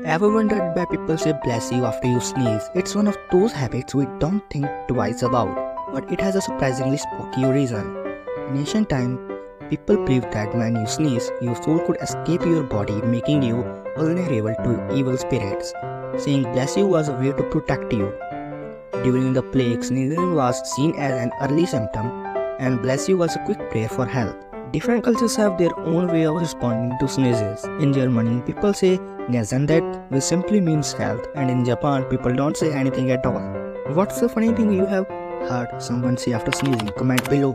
Ever wondered why people say bless you after you sneeze? It's one of those habits we don't think twice about, but it has a surprisingly spooky reason. In ancient time, people believed that when you sneeze, your soul could escape your body, making you vulnerable to evil spirits. Saying bless you was a way to protect you. During the plague, sneezing was seen as an early symptom, and bless you was a quick prayer for help. Different cultures have their own way of responding to sneezes. In Germany, people say Gesundheit, which simply means health, and in Japan, people don't say anything at all. What's the funny thing you have heard someone say after sneezing? Comment below.